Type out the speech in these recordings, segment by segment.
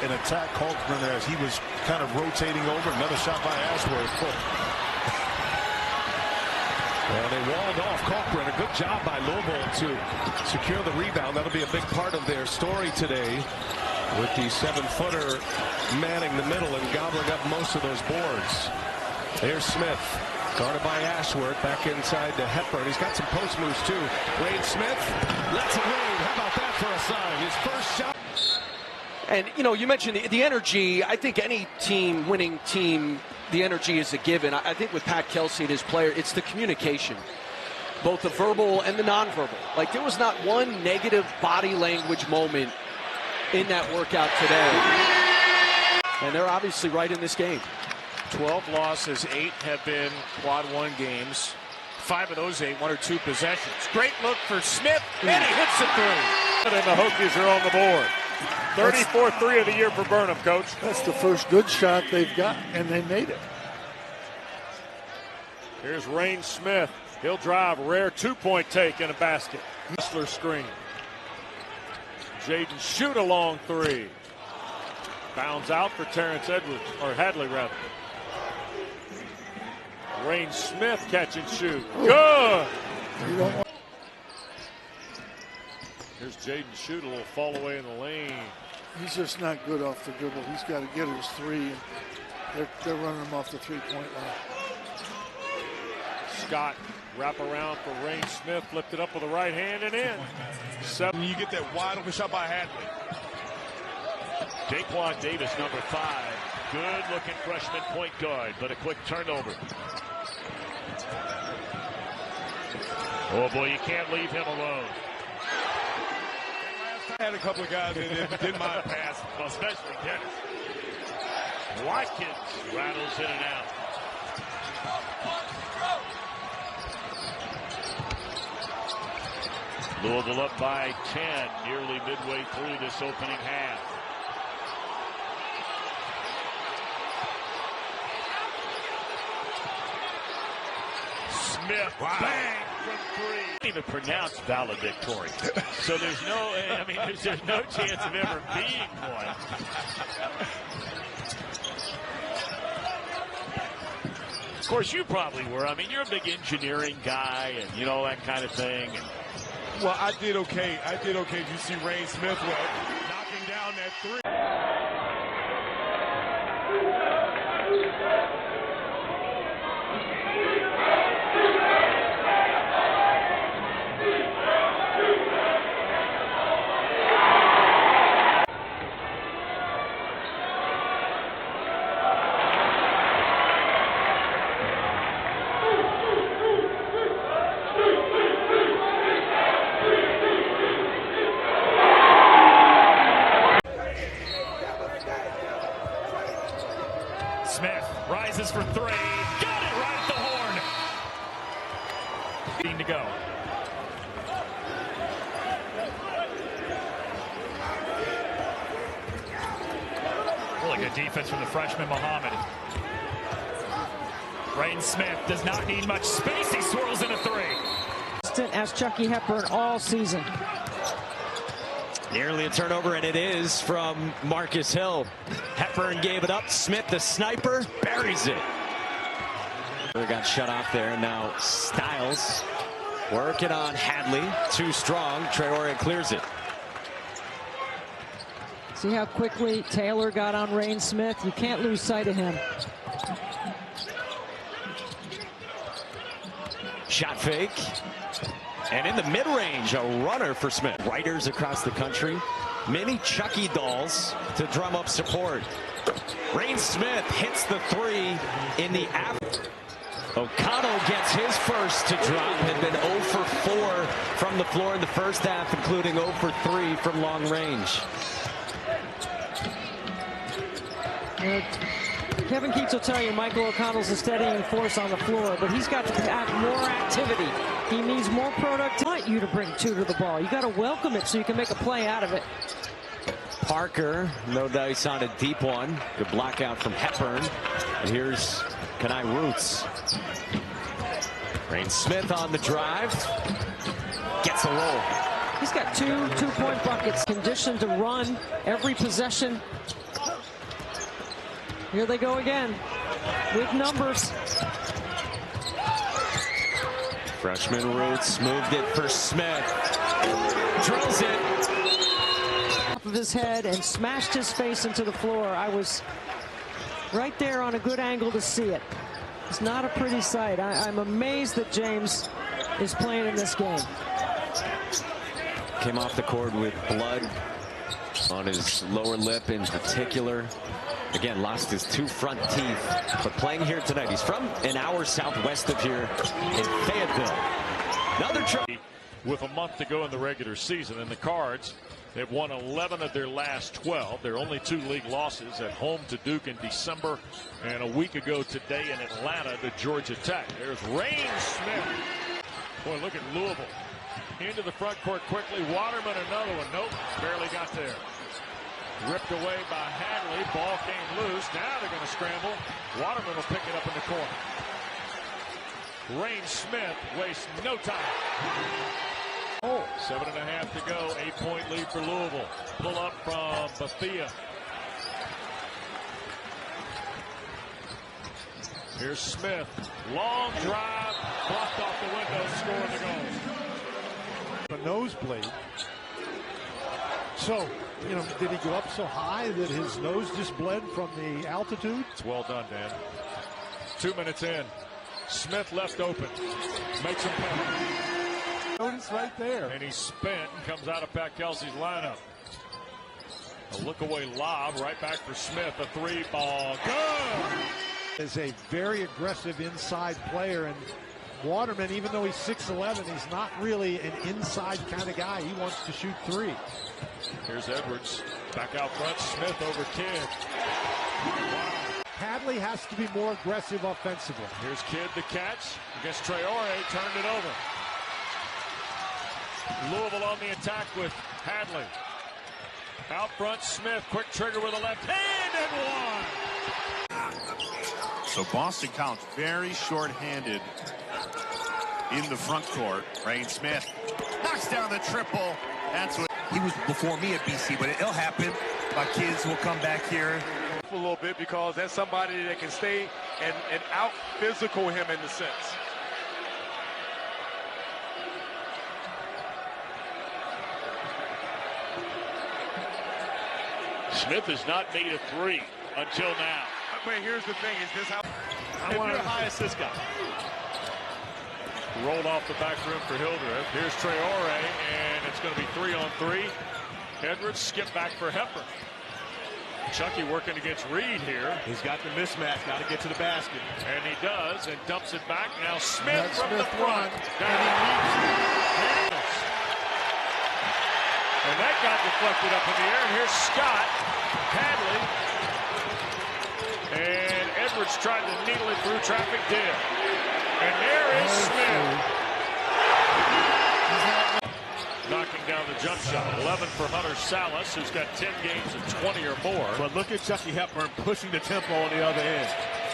and attack Kalkbrenner as he was kind of rotating over. Another shot by Ashworth. Well, they walled off Kalkbrenner. Good job by Louisville to secure the rebound. That'll be a big part of their story today, with the 7-footer manning the middle and gobbling up most of those boards. There's Smith, guarded by Ashworth, back inside to Hepburn. He's got some post moves too. Reyne Smith lets it rain. How about that for a sign? His first shot. And, you know, you mentioned the energy. I think any team, winning team, the energy is a given. I think with Pat Kelsey and his player, it's the communication, both the verbal and the nonverbal. Like, there was not one negative body language moment in that workout today. And they're obviously right in this game. 12 losses, 8 have been quad 1 games. 5 of those 8, 1 or 2 possessions. Great look for Smith, and he hits it through. And the Hokies are on the board. 34th three of the year for Burnham, Coach. That's the first good shot they've got, and they made it. Here's Reyne Smith. He'll drive, rare 2-point take in a basket. Whistler screen. Jaden shoot a long 3. Bounds out for Terrence Edwards, or Hadley rather. Reyne Smith catch and shoot. Good! Here's Jaden shoot, a little fall away in the lane. He's just not good off the dribble. He's got to get his 3. And they're running him off the 3-point line. Scott wrap around for Reyne Smith, flipped it up with the right hand and in. You get that wide open shot by Hadley. Daquan Davis, number 5. Good looking freshman point guard, but a quick turnover. Oh boy, you can't leave him alone. I had a couple of guys that didn't mind pass, Especially Dennis. Watkins rattles in and out. Louisville up by 10, nearly midway through this opening half. Smith, bang from 3. Even pronounced valedictory. So there's there's no chance of ever being one. Of course, you probably were. I mean, you're a big engineering guy and, you know, that kind of thing. Well, I did okay. Did you see Reyne Smith knocking down that 3? Smith rises for 3. Got it right at the horn. 15 to go. Really good defense from the freshman Muhammad. Reyne Smith does not need much space. He swirls in a 3. As Chucky Hepburn all season. Nearly a turnover, and it is from Marcus Hill. Hepburn gave it up. Smith, the sniper, buries it. They got shut off there. Now Styles working on Hadley. Too strong. Traore clears it. See how quickly Taylor got on Reyne Smith? You can't lose sight of him. Shot fake. And in the mid-range, a runner for Smith. Writers across the country, many Chucky dolls to drum up support. Reyne Smith hits the 3 in the after. O'Connell gets his first to drop. Had been 0 for 4 from the floor in the first half, including 0 for 3 from long range. Kevin Keats will tell you Michael O'Connell's a steadying force on the floor, but he's got to add more activity. He needs more productivity. I want you to bring 2 to the ball. You got to welcome it so you can make a play out of it. Parker, no dice on a deep one. Good blockout from Hepburn. And here's Kenai Roots. Reyne Smith on the drive. Gets a roll. He's got 2 two-point buckets, conditioned to run every possession Here they go again with numbers. Freshman Roots moved it for Smith. Drills it. Top of his head and smashed his face into the floor. I was right there on a good angle to see it. It's not a pretty sight. I'm amazed that James is playing in this game. Came off the court with blood on his lower lip in particular. Again, lost his 2 front teeth, but playing here tonight. He's from an hour southwest of here in Fayetteville. Another try. With a month to go in the regular season, and the Cards, they've won 11 of their last 12. Their only 2 league losses at home to Duke in December, and a week ago today in Atlanta to Georgia Tech. There's Reyne Smith. Boy, look at Louisville. Into the front court quickly. Waterman, another one. Nope, barely got there. Ripped away by Hadley. Ball came loose. Now they're going to scramble. Waterman will pick it up in the corner. Reyne Smith wastes no time. 7.5 to go. 8-point lead for Louisville. Pull up from Bethea. Here's Smith. Long drive. Blocked off the window. Scoring the goal. A nosebleed. So, you know, did he go up so high that his nose just bled from the altitude? It's well done, Dan. 2 minutes in. Smith left open. Makes him pay. Notice right there. And he's spent and comes out of Pat Kelsey's lineup. A look away lob right back for Smith. A 3-ball. Good! Is a very aggressive inside player, and Waterman, even though he's 6'11", he's not really an inside kind of guy. He wants to shoot 3. Here's Edwards. Back out front. Smith over Kidd. Hadley has to be more aggressive offensively. Here's Kidd the catch. Against Traore. Turned it over. Louisville on the attack with Hadley. Out front, Smith. Quick trigger with a left hand and one. So Boston College very short-handed in the front court. Reyne Smith knocks down the triple. That's what he was before me at BC, but it'll happen. My kids will come back here. A little bit because that's somebody that can stay and out physical him in the sense. Smith has not made a 3 until now. But here's the thing: is this how? If you're high as this guy. Rolled off the back rim for Hildreth. Here's Traore, and it's going to be 3-on-3. Edwards skip back for Hepburn. Chucky working against Reed here. He's got the mismatch, got to get to the basket. And he does, and dumps it back. Now Smith from Smith the front. And that got deflected up in the air. And here's Scott, Hadley, and Edwards tried to needle it through traffic, did. And there is Smith. Knocking down the jump shot. 11 for Hunter Salas, who's got 10 games of 20 or more. But look at Chucky Hepburn pushing the tempo on the other end.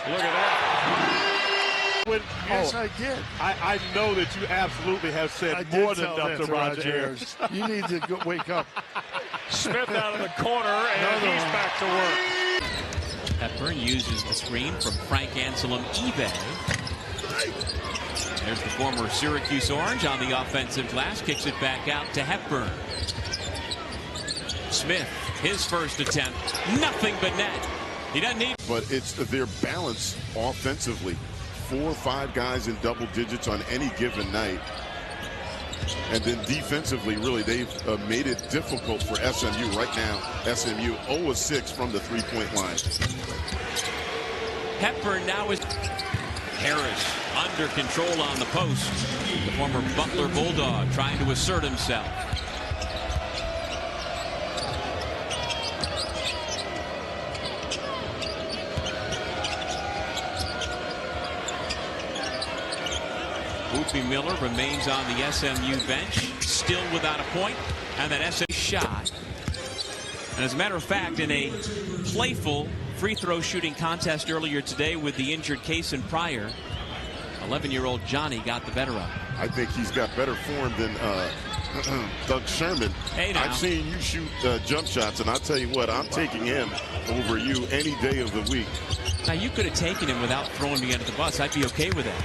Look at that. Yes, I did. I know that you absolutely have said more than enough to Roger Ayers. You need to wake up. Smith out of the corner, and he's back to work. Hepburn uses the screen from Frank Anselm eBay. There's the former Syracuse Orange on the offensive glass. Kicks it back out to Hepburn. Smith, his first attempt. Nothing but net. He doesn't need. But it's their balance offensively. 4 or 5 guys in double digits on any given night. And then defensively, really, they've made it difficult for SMU right now. SMU 0-6 from the 3-point line. Hepburn now is Harris under control on the post. The former Butler Bulldog trying to assert himself. Whoopi Miller remains on the SMU bench, still without a point, and that SMU shot. And as a matter of fact, in a playful free throw shooting contest earlier today with the injured Kaysen Pryor, 11-year-old Johnny got the better of him. I think he's got better form than Doug Sherman. Hey, now. I've seen you shoot jump shots, and I'll tell you what, I'm taking him over you any day of the week. Now, you could have taken him without throwing me under the bus. I'd be okay with that.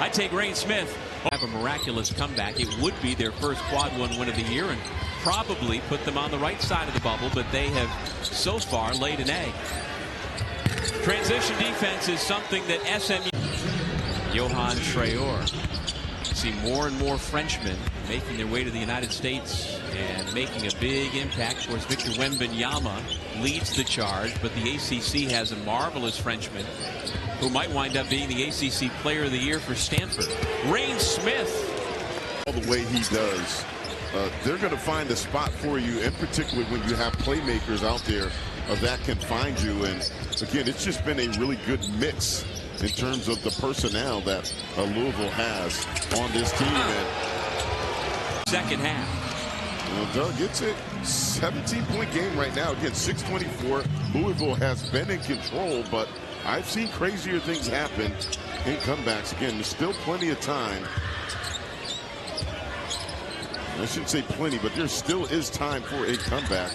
I'd take Reyne Smith. Have a miraculous comeback. It would be their first quad one win of the year and probably put them on the right side of the bubble, but they have so far laid an egg. Transition defense is something that SMU. Johan Traore. See more and more Frenchmen making their way to the United States and making a big impact. Of course, Victor Wembanyama leads the charge, but the ACC has a marvelous Frenchman who might wind up being the ACC Player of the Year for Stanford. Reyne Smith. All the way he does, they're going to find a spot for you, and particularly when you have playmakers out there that can find you. And again, it's just been a really good mix in terms of the personnel that Louisville has on this team. And second half. Doug, it's a 17-point game right now. Again, 6:24. Louisville has been in control, but I've seen crazier things happen in comebacks. Again, there's still plenty of time. I shouldn't say plenty, but there still is time for a comeback.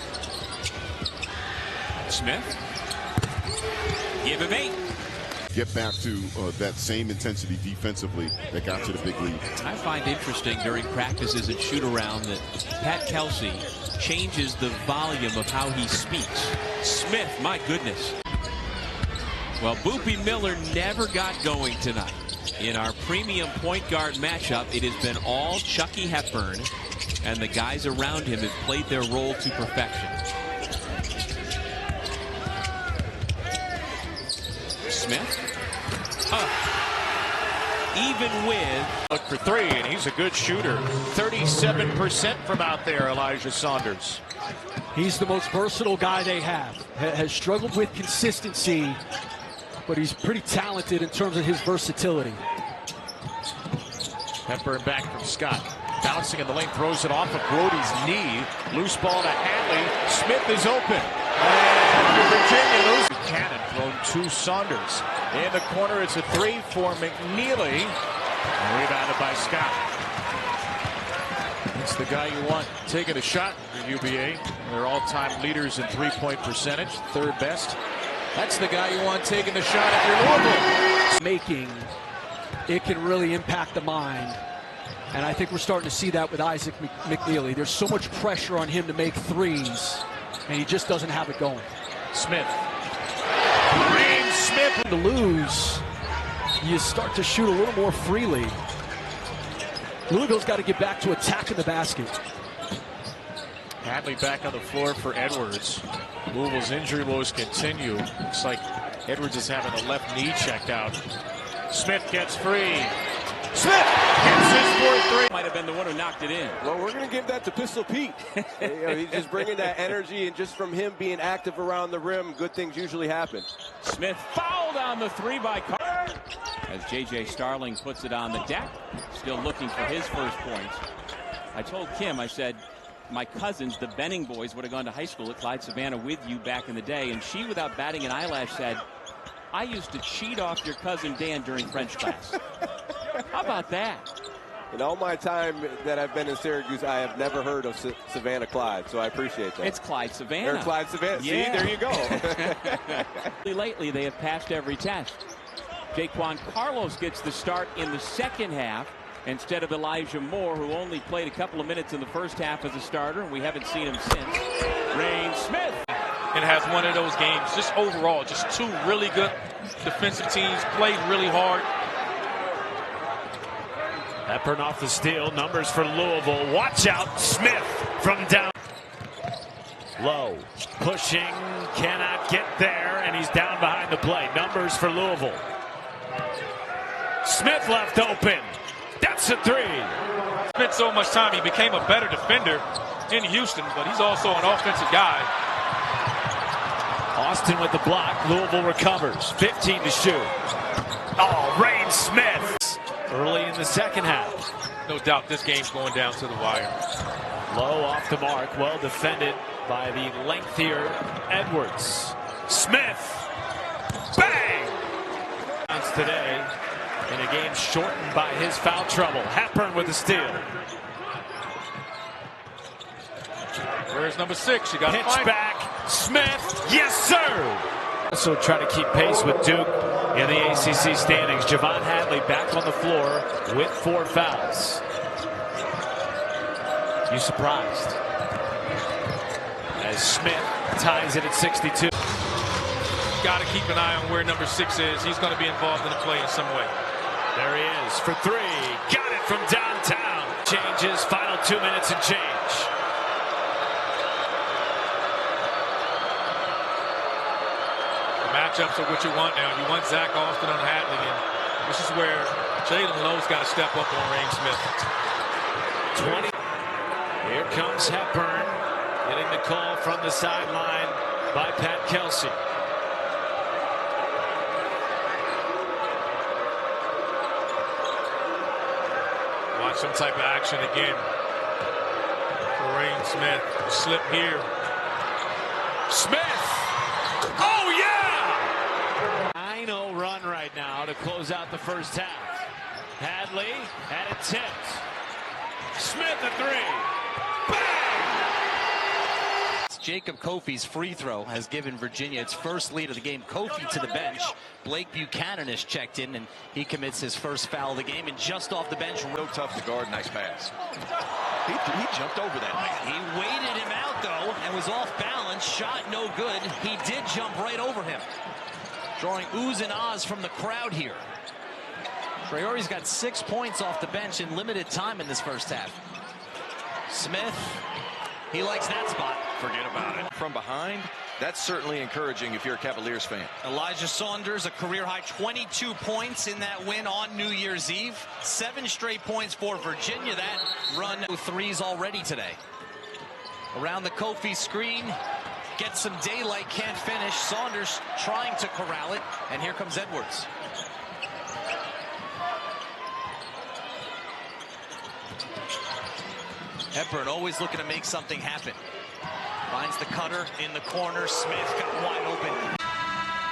Smith. Give him 8. Get back to that same intensity defensively that got to the big lead. I find interesting during practices and shoot-around that Pat Kelsey changes the volume of how he speaks. Smith, my goodness. Well, Boopy Miller never got going tonight. In our premium point guard matchup, it has been all Chucky Hepburn, and the guys around him have played their role to perfection. Smith. Even with. Look for 3, and he's a good shooter. 37% from out there, Elijah Saunders. He's the most versatile guy they have. Has struggled with consistency, but he's pretty talented in terms of his versatility. Hepburn back from Scott. Bouncing in the lane, throws it off of Brody's knee. Loose ball to Hadley. Smith is open. And Virginia loses. Cannon thrown to Saunders. In the corner, it's a 3 for McNeely. Rebounded by Scott. It's the guy you want taking a shot for UVA. They're all-time leaders in three-point percentage, 3rd best. That's the guy you want taking the shot at your Louisville. Making it can really impact the mind. And I think we're starting to see that with Isaac McNeely. There's so much pressure on him to make threes, and he just doesn't have it going. Smith. Reyne Smith. To lose, you start to shoot a little more freely. Louisville's got to get back to attacking the basket. Hadley back on the floor for Edwards. Louisville's injury woes continue. Looks like Edwards is having the left knee checked out. Smith gets free. Smith hits his 4th 3. Might have been the one who knocked it in. Well, we're going to give that to Pistol Pete. He's just bringing that energy, and just from him being active around the rim, good things usually happen. Smith fouled on the 3 by Carter. As J.J. Starling puts it on the deck, still looking for his first points. I told Kim, I said, my cousins, the Benning boys, would have gone to high school at Clyde Savannah with you back in the day, and she, without batting an eyelash, said, I used to cheat off your cousin Dan during French class. How about that? In all my time that I've been in Syracuse, I have never heard of Savannah Clyde, so I appreciate that. It's Clyde Savannah. Or Clyde Savannah. Yeah. See, there you go. Lately, they have passed every test. Jaquan Carlos gets the start in the second half instead of Elijah Moore, who only played a couple of minutes in the first half as a starter, and we haven't seen him since. Reyne Smith. And has one of those games, just overall, just 2 really good defensive teams, played really hard. Hepburn off the steal. Numbers for Louisville. Watch out. Smith from down low. Pushing. Cannot get there. And he's down behind the play. Numbers for Louisville. Smith left open. That's a 3. Spent so much time. He became a better defender in Houston, but he's also an offensive guy. Austin with the block. Louisville recovers. 15 to shoot. Oh, Reyne Smith. Early in the second half. No doubt this game's going down to the wire. Low off the mark. Well defended by the lengthier Edwards. Smith. Bang! Today in a game shortened by his foul trouble. Hepburn with the steal. Where's number 6? You got to Pitch find back. Smith. Yes, sir. Also trying to keep pace with Duke in the ACC standings. Javon Hadley back on the floor with 4 fouls. You surprised? As Smith ties it at 62. Got to keep an eye on where number 6 is. He's going to be involved in the play in some way. There he is for 3. Got it from downtown. Changes. Final 2 minutes and change. The matchups are what you want now. You want Zach Austin on Hadley, and this is where Jalen Lowe's got to step up on Reyne Smith. 20. Here comes Hepburn, getting the call from the sideline by Pat Kelsey. Watch some type of action again for Reyne Smith. Slip here. Smith! Oh, yeah! 9-0 run right now to close out the first half. Hadley had it tipped. Smith a 3. Jacob Kofi's free throw has given Virginia its first lead of the game. Kofi to the bench. Blake Buchanan has checked in, and he commits his first foul of the game. And just off the bench, real tough to guard. Nice pass. He jumped over that. He waited him out, though, and was off balance. Shot no good. He did jump right over him. Drawing oohs and ahs from the crowd here. Traore's got 6 points off the bench in limited time in this first half. Smith, he likes that spot. Forget about it. From behind, that's certainly encouraging if you're a Cavaliers fan. Elijah Saunders, a career-high 22 points in that win on New Year's Eve. 7 straight points for Virginia. That run 3s already today. Around the Kofi screen, gets some daylight, can't finish. Saunders trying to corral it, and here comes Edwards. Hepburn always looking to make something happen. Finds the cutter in the corner. Smith got wide open.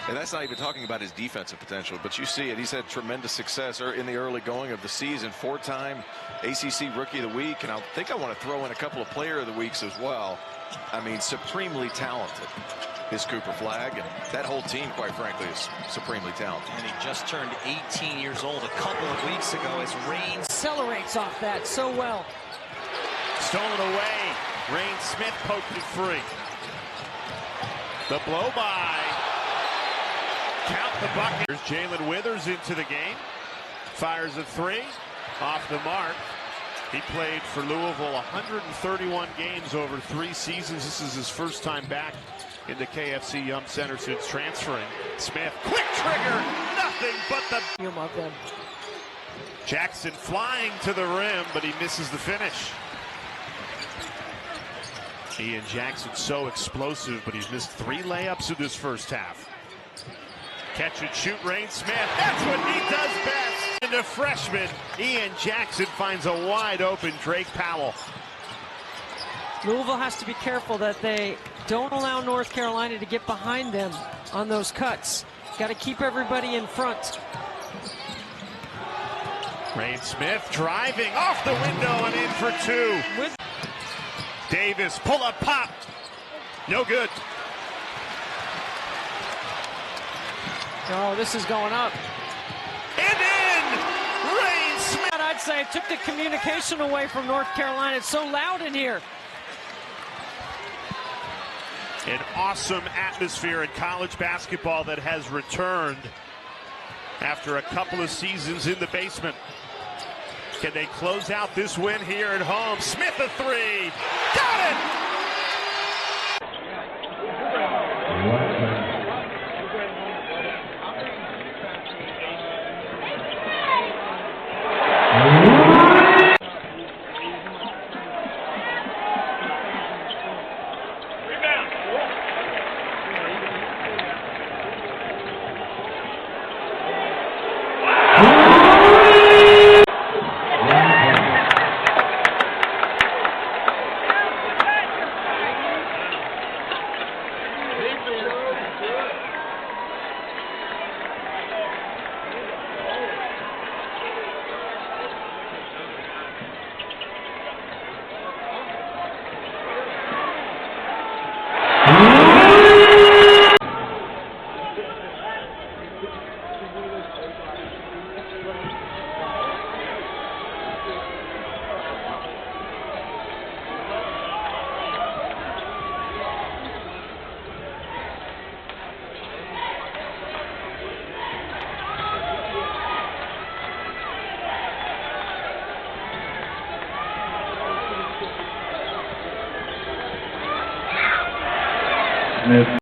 And that's not even talking about his defensive potential, but you see it. He's had tremendous success in the early going of the season. 4-time ACC Rookie of the Week, and I think I want to throw in a couple of Player of the Weeks as well. I mean, supremely talented is Cooper Flagg, and that whole team, quite frankly, is supremely talented. And he just turned 18 years old a couple of weeks ago as Reyne accelerates off that so well. Stolen away. Reyne Smith poked it free. The blow by. Count the bucket. Here's Jalen Withers into the game. Fires a 3. Off the mark. He played for Louisville 131 games over 3 seasons. This is his first time back in the KFC Yum Center since transferring. Smith, quick trigger. Nothing but the... You love them. Jackson flying to the rim, but he misses the finish. Ian Jackson so explosive, but he's missed 3 layups in this first half. Catch and shoot, Reyne Smith. That's what he does best. And the freshman, Ian Jackson finds a wide open Drake Powell. Louisville has to be careful that they don't allow North Carolina to get behind them on those cuts. Got to keep everybody in front. Reyne Smith driving off the window and in for 2. Davis, pull up, pop. No good. Oh, this is going up. And in! Reyne Smith! I'd say it took the communication away from North Carolina. It's so loud in here. An awesome atmosphere in college basketball that has returned after a couple of seasons in the basement. Can they close out this win here at home? Smith a 3. Got it! Smith.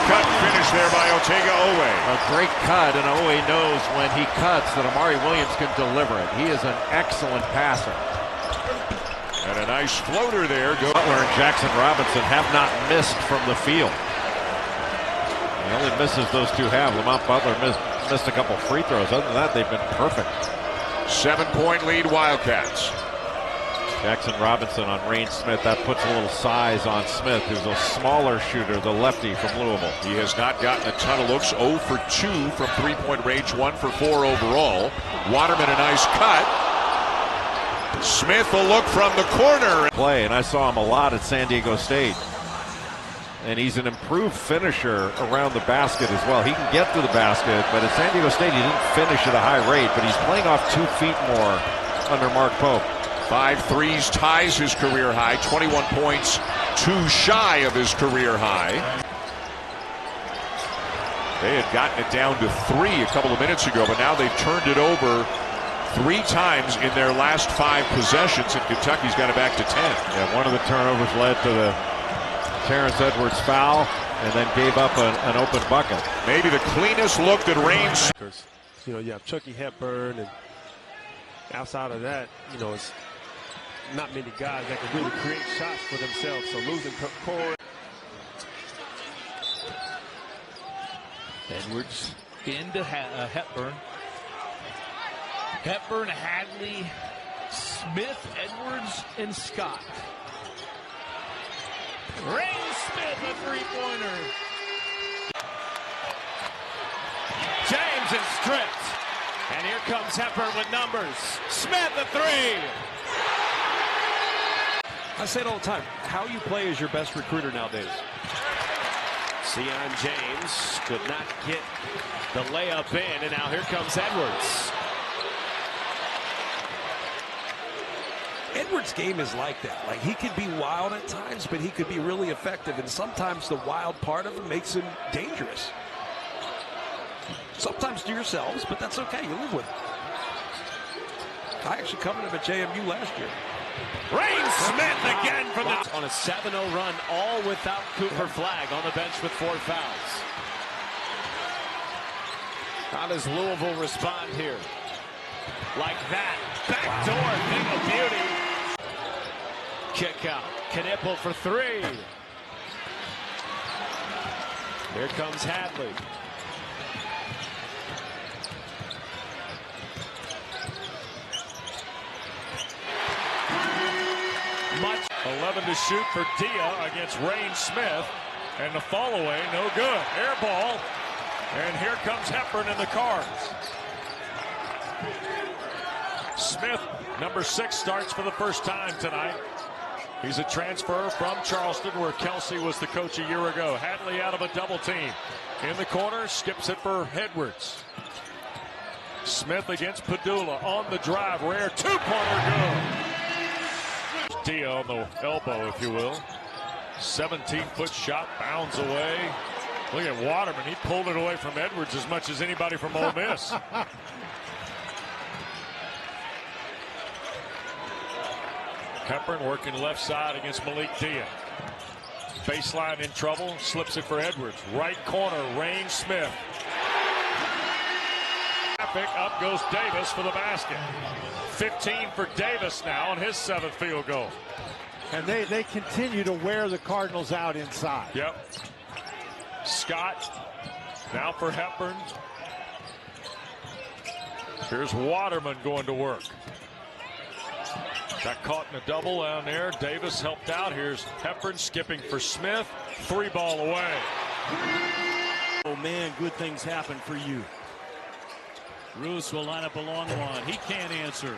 Cut finish there by Otega Owe. A great cut, and Owe knows when he cuts that Amari Williams can deliver it. He is an excellent passer. And a nice floater there. Butler and Jackson Robinson have not missed from the field. He only misses those two halves. Lamont Butler missed a couple free throws. Other than that, they've been perfect. 7-point lead, Wildcats. Jackson Robinson on Reyne Smith. That puts a little size on Smith, who's a smaller shooter, the lefty from Louisville. He has not gotten a ton of looks. 0 for 2 from three-point range, 1 for 4 overall. Waterman, a nice cut. Smith will look from the corner. Play, and I saw him a lot at San Diego State. And he's an improved finisher around the basket as well. He can get to the basket, but at San Diego State, he didn't finish at a high rate, but he's playing off 2 feet more under Mark Pope. 5 threes ties his career high. 21 points, 2 shy of his career high. They had gotten it down to 3 a couple of minutes ago, but now they've turned it over 3 times in their last 5 possessions, and Kentucky's got it back to 10. Yeah, one of the turnovers led to the Terrence Edwards foul, and then gave up an open bucket. Maybe the cleanest look that Reyne's. You know, you have Chucky Hepburn, and outside of that, you know, it's not many guys that can really create shots for themselves. So losing Corey. Edwards into Hepburn. Hepburn, Hadley, Smith, Edwards, and Scott. Reyne Smith, a three-pointer. James is stripped. And here comes Hepburn with numbers. Smith, a 3. I say it all the time. How you play is your best recruiter nowadays. Sion James could not get the layup in, and now here comes Edwards. Edwards' game is like that. Like, he could be wild at times, but he could be really effective, and sometimes the wild part of him makes him dangerous. sometimes to yourselves, but that's okay. You live with it. I actually covered him at JMU last year. Reyne Smith again from the on a 7-0 run, all without Cooper Flagg on the bench with 4 fouls. How does Louisville respond here? Like that. Backdoor thing of beauty. Kick out. Knipple for 3. Here comes Hadley. Much 11 to shoot for Dia against Reyne Smith, and the fall away no good. Air ball, and here comes Hepburn in the Cards. Smith, number 6, starts for the first time tonight. He's a transfer from Charleston, where Kelsey was the coach a year ago. Hadley out of a double team. In the corner, skips it for Edwards. Smith against Padula on the drive. Rare two-pointer good. Dia on the elbow, if you will. 17-foot shot, bounds away. Look at Waterman. He pulled it away from Edwards as much as anybody from Ole Miss. Hepburn working left side against Malik Dia. Baseline in trouble, slips it for Edwards. Right corner, Reyne Smith. Up goes Davis for the basket. 15 for Davis now on his 7th field goal. And they continue to wear the Cardinals out inside. Yep. Scott now for Hepburn. Here's Waterman going to work. Got caught in a double down there. Davis helped out. Here's Hepburn skipping for Smith. 3-ball away. Oh man, good things happen for you. Roos will line up a long one. He can't answer.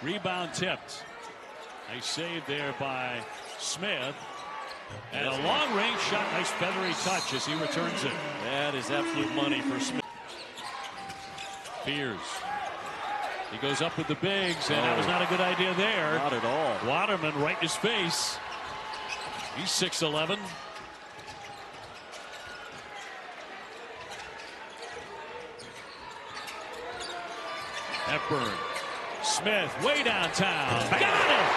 Rebound tipped. Nice save there by Smith. And a long-range shot. Nice feathery touch as he returns it. That is absolute money for Smith. Fears. He goes up with the bigs, and that was not a good idea there. Not at all. Waterman right in his face. He's 6'11". Hepburn. Smith way downtown. Got it!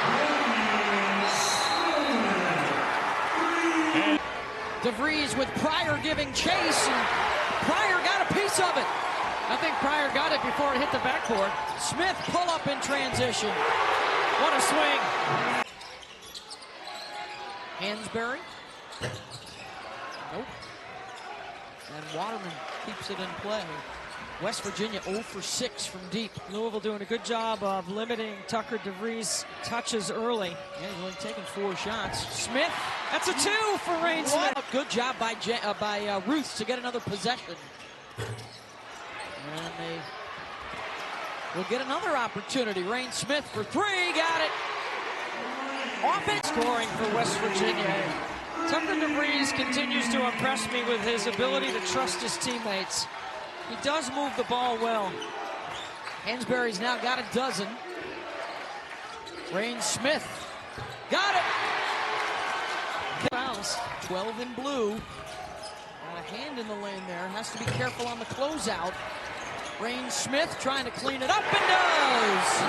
And DeVries with Pryor giving chase, and Pryor got a piece of it. I think Pryor got it before it hit the backboard. Smith pull up in transition. What a swing. Hansberry. Nope. And Waterman keeps it in play. West Virginia 0 for 6 from deep. Louisville doing a good job of limiting Tucker DeVries' touches early. Yeah, he's only taken 4 shots. Smith, that's a 2 for Reyne Smith. Good job by Ruth to get another possession. And they will get another opportunity. Reyne Smith for 3, got it. Offense scoring for West Virginia. Tucker DeVries continues to impress me with his ability to trust his teammates. He does move the ball well. Hansberry's now got a dozen. Reyne Smith got it. Fouls, 12 in blue. Got a hand in the lane there. Has to be careful on the closeout. Reyne Smith trying to clean it up and does.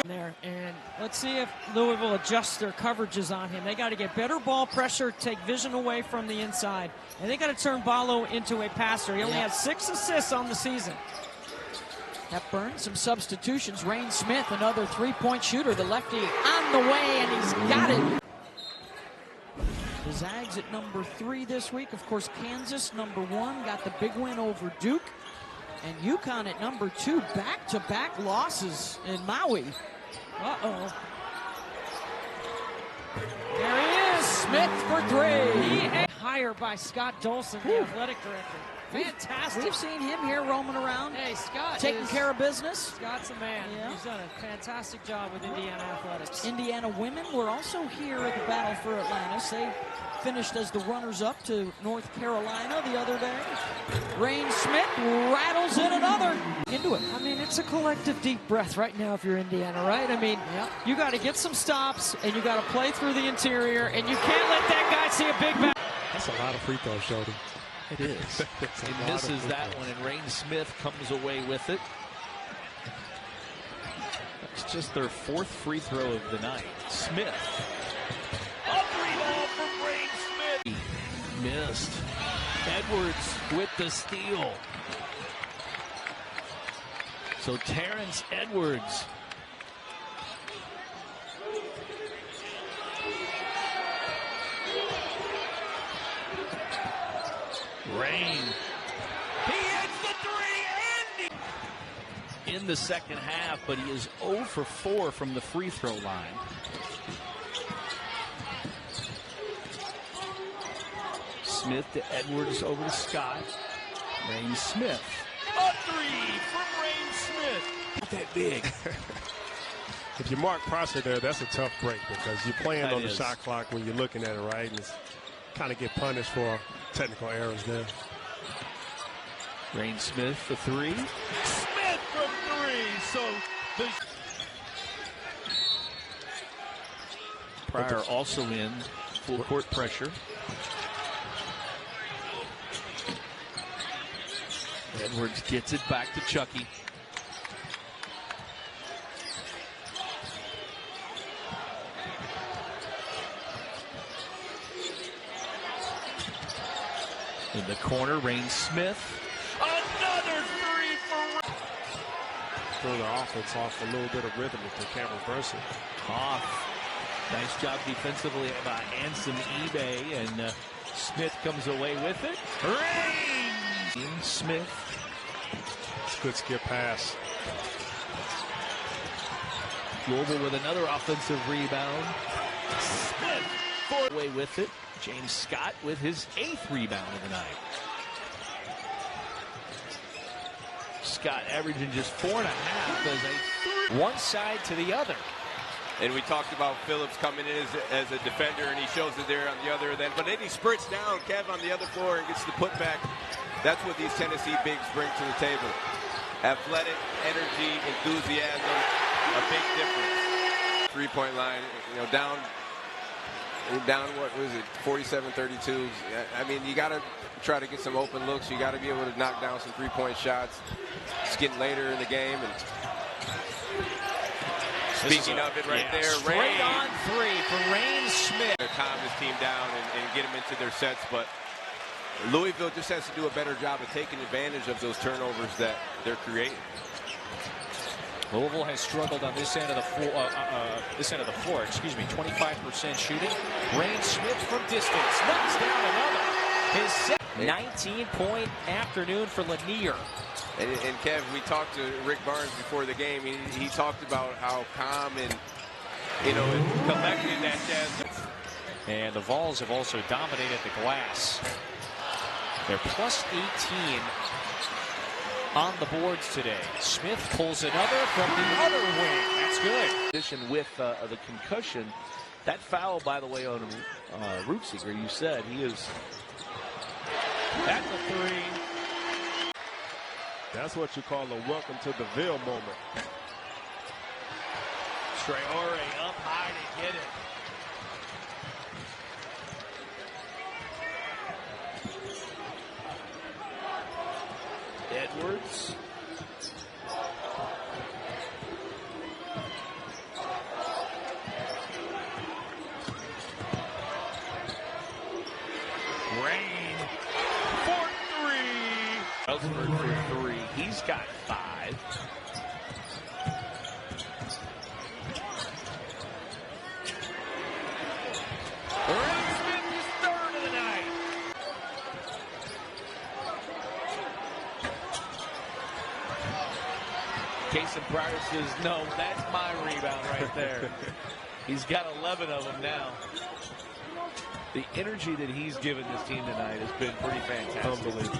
There, and let's see if Louisville adjusts their coverages on him. They got to get better ball pressure, take vision away from the inside, and they got to turn Ballo into a passer. He only has 6 assists on the season. Hepburn, some substitutions. Reyne Smith, another 3-point shooter. The lefty on the way, and he's got it. The Zags at number 3 this week. Of course, Kansas, number 1, got the big win over Duke. And UConn at number 2, back-to-back losses in Maui. Uh-oh. There he is, Smith for 3. Higher by Scott Dolson, the athletic director. Fantastic. We've seen him here roaming around. Hey, Scott. Taking care of business. Scott's a man. Yeah. He's done a fantastic job with Indiana athletics. Indiana women were also here at the Battle for Atlantis. They finished as the runners-up to North Carolina the other day. Reyne Smith rattles in another. Into it. I mean, it's a collective deep breath right now if you're Indiana, right? I mean, you got to get some stops, and you got to play through the interior, and you can't let that guy see a big back. That's a lot of free throws, Jody. It is. He misses that one, and Reyne Smith comes away with it. That's just their 4th free throw of the night. Smith. A 3-ball from Reyne Smith. Missed. Edwards with the steal. So Terrence Edwards. Reyne. He hits the 3 and in the second half, but he is 0 for 4 from the free throw line. Smith to Edwards over to Scott. Reyne Smith. A 3 from Reyne Smith. Not that big. If you mark Prosser there, that's a tough break because you're playing That on the is. shot clock when you're looking at it, right? And it's kind of get punished for technical errors there. Reyne Smith for 3. Smith from 3. So the Pryor also in full court pressure. Edwards gets it back to Chucky. In the corner, Reyne Smith. Another 3 for Throw the offense off a little bit of rhythm if they can't reverse it. Off. Nice job defensively by Anson eBay, and Smith comes away with it. Reyne Smith. It's a good skip pass. Louisville with another offensive rebound. Smith for away with it. James Scott with his 8th rebound of the night. Scott averaging just 4.5 as a one side to the other. And we talked about Phillips coming in as a defender, and he shows it there on the other end. But then he sprints down, Kev on the other floor, and gets the putback. That's what these Tennessee bigs bring to the table. Athletic, energy, enthusiasm, a big difference. 3-point line, you know, down what was it, 47-32. I mean, you got to try to get some open looks. You got to be able to knock down some 3-point shots. It's getting later in the game, and speaking of it right there, Straight on 3 for Reyne Smith. Calm his team down and get them into their sets, but Louisville just has to do a better job of taking advantage of those turnovers that they're creating. Louisville has struggled on this end of the floor. 25% shooting. Reyne Smith from distance knocks down another. His 19-point afternoon for Lanier. And Kev, we talked to Rick Barnes before the game. He talked about how calm and collected that Jazz. And the Vols have also dominated the glass. They're plus 18 on the boards today. Smith pulls another from the other wing. That's good. With the concussion, that foul, by the way, on Rootseeker, you said he is at the 3. That's what you call a welcome to the Ville moment. Traore up high to get it. Edwards. Reyne for 3. Ellsberg for 3. He's got 5. Reyne Smith is 3rd of the night. Jason Pryor says, no, that's my rebound right there. He's got 11 of them now. The energy that he's given this team tonight has been pretty fantastic. Unbelievable.